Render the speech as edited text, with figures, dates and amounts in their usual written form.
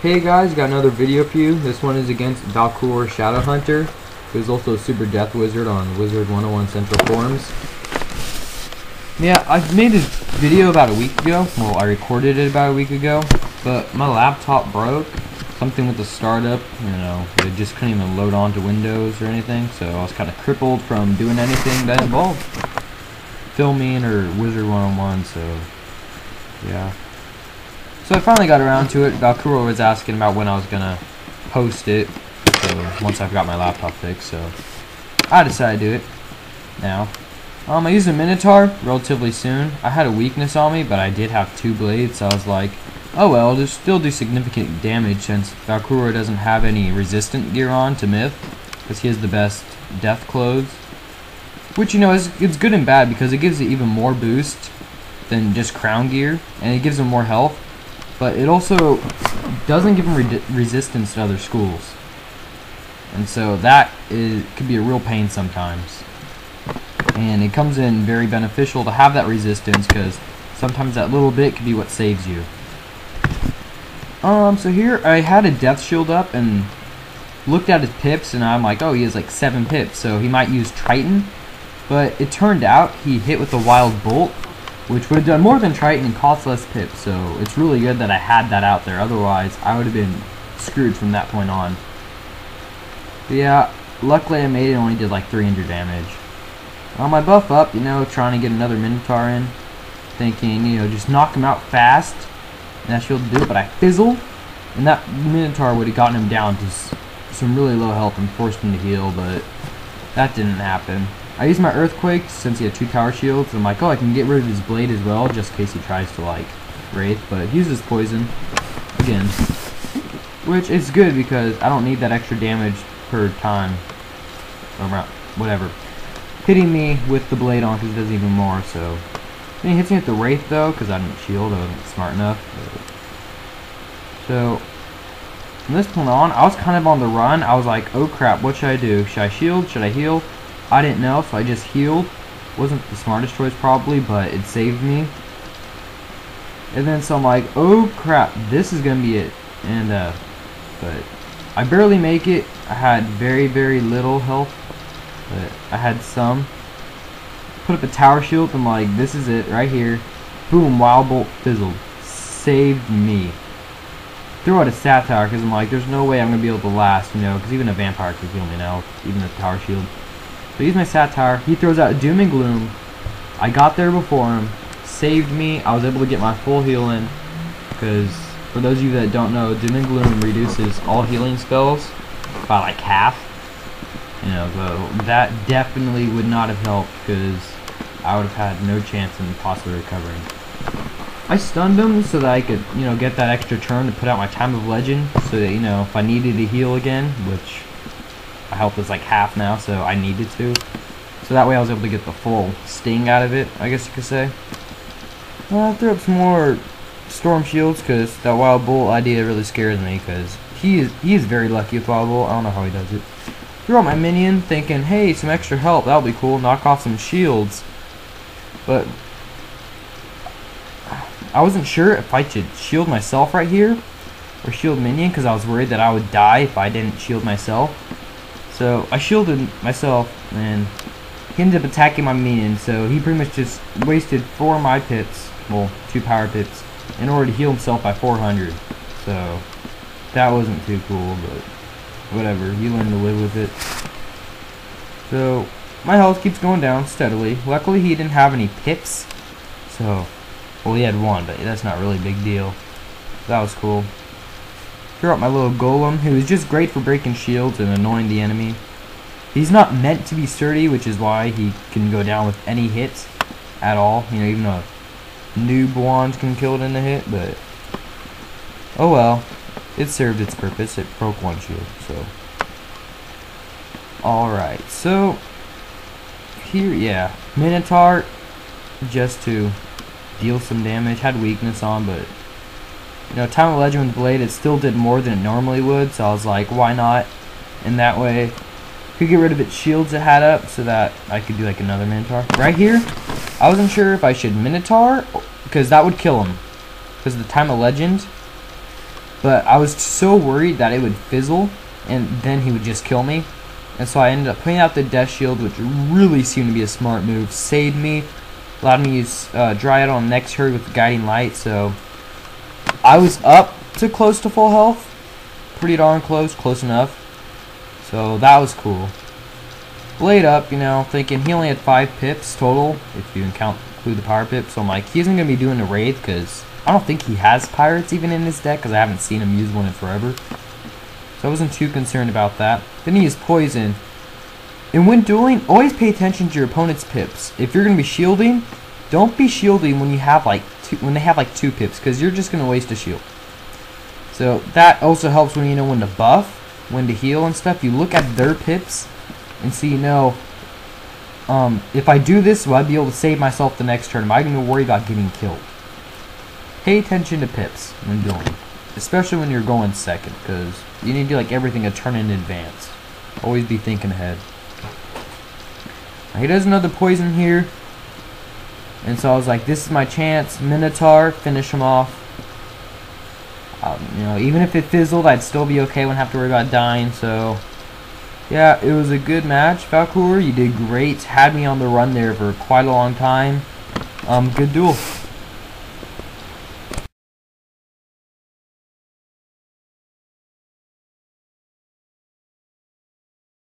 Hey guys, got another video for you. This one is against Valkoor Shadowhunter, who's also a super death wizard on Wizard101 Central Forums. Yeah, I made this video about a week ago. Well, I recorded it about a week ago, but my laptop broke. Something with the startup, it just couldn't even load onto Windows or anything, so I was kind of crippled from doing anything that involved filming or Wizard101, so yeah. So I finally got around to it. Valkoor was asking about when I was gonna post it, so once I've got my laptop fixed, so I decided to do it now. I used a Minotaur relatively soon. I had a weakness on me, but I did have 2 blades, so I was like, oh well, it'll still do significant damage since Valkoor doesn't have any resistant gear on to Myth, because he has the best death clothes. Which, it's good and bad, because it gives it even more boost than just crown gear, and it gives him more health. But it also doesn't give him resistance to other schools. And so that could be a real pain sometimes. And it comes in very beneficial to have that resistance, because sometimes that little bit could be what saves you. So here I had a death shield up and looked at his pips, and I'm like, oh, he has like 7 pips, so he might use Triton. But it turned out he hit with a wild bolt, which would have done more than Triton and cost less pips, so it's really good that I had that out there. Otherwise, I would have been screwed from that point on. But yeah, luckily I made it, only did like 300 damage. On my buff up, trying to get another Minotaur in, thinking, just knock him out fast, and that shield to do it, but I fizzled, and that Minotaur would have gotten him down to some really low health and forced him to heal, but that didn't happen. I used my Earthquake since he had 2 tower shields. I'm like, oh, I can get rid of his blade as well, just in case he tries to, like, Wraith. But he uses poison, again. Which is good, because I don't need that extra damage per time. Or whatever. Hitting me with the blade on, because it does even more, so. Then he hits me with the Wraith, though, because I didn't shield. I wasn't smart enough. So, from this point on, I was kind of on the run. I was like, oh crap, what should I do? Should I shield? Should I heal? I didn't know, so I just healed. Wasn't the smartest choice probably, but it saved me. And then so I'm like, oh crap, this is gonna be it. And but I barely make it. I had very, very little health, but I had some. Put up a tower shield. I'm like, this is it right here. Boom, wild bolt fizzled. Saved me. Threw out a satire because I'm like, there's no way I'm gonna be able to last, because even a vampire could kill me now, even a tower shield. So I use my satire, he throws out Doom and Gloom, I got there before him, saved me, I was able to get my full heal in, because for those of you that don't know, Doom and Gloom reduces all healing spells by like half, so that definitely would not have helped, because I would have had no chance in possibly recovering. I stunned him so that I could, get that extra turn to put out my Time of Legend, so that, if I needed to heal again, which my health is like half now, so I needed to. So that way I was able to get the full sting out of it, I guess you could say. I threw up some more storm shields, because that wild bolt idea really scares me, because he is very lucky with wild bolt. I don't know how he does it. Threw out my minion, thinking, hey, some extra help, that'll be cool, knock off some shields. But I wasn't sure if I should shield myself right here, or shield minion, because I was worried that I would die if I didn't shield myself. So I shielded myself, and he ended up attacking my minion, so he pretty much just wasted 4 of my pips, well, 2 power pips, in order to heal himself by 400. So that wasn't too cool, but whatever, you learn to live with it. So my health keeps going down steadily. Luckily he didn't have any pips, so, well, he had 1, but that's not really a big deal. That was cool. Threw out my little golem, who is just great for breaking shields and annoying the enemy. He's not meant to be sturdy, which is why he can go down with any hits at all. Even a noob wand can kill it in a hit, but oh well. It served its purpose. It broke 1 shield, so. Alright, so here, yeah. Minotaur, just to deal some damage. Had weakness on, but Time of Legend with Blade, it still did more than it normally would, so I was like, why not? And that way, could get rid of its shields it had up, so that I could do like another Minotaur. Right here, I wasn't sure if I should Minotaur, because that would kill him. Because of the Time of Legend, but I was so worried that it would fizzle, and then he would just kill me. And so I ended up putting out the Death Shield, which really seemed to be a smart move. Saved me, allowed me to use Dryad on the next turn with the Guiding Light, so I was up to close to full health. Pretty darn close enough. So that was cool. Blade up, you know, thinking he only had 5 pips total, if you include the power pip. So I'm like, he isn't going to be doing the Wraith, because I don't think he has Pirates even in his deck, because I haven't seen him use one in forever. So I wasn't too concerned about that. Then he used Poison. And when dueling, always pay attention to your opponent's pips. If you're going to be shielding, don't be shielding when you have like when they have like 2 pips, because you're just going to waste a shield. So that also helps when you know when to buff, when to heal and stuff. You look at their pips and see, you know, if I do this, will I be able to save myself the next turn? Am I going to worry about getting killed? Pay attention to pips when dueling, especially when you're going second, because you need to do like everything a turn in advance. Always be thinking ahead. Now, he does another poison here, and so I was like, this is my chance. Minotaur, finish him off. You know, even if it fizzled, I'd still be okay. Wouldn't have to worry about dying. So yeah, it was a good match. Valkoor, you did great. Had me on the run there for quite a long time. Good duel.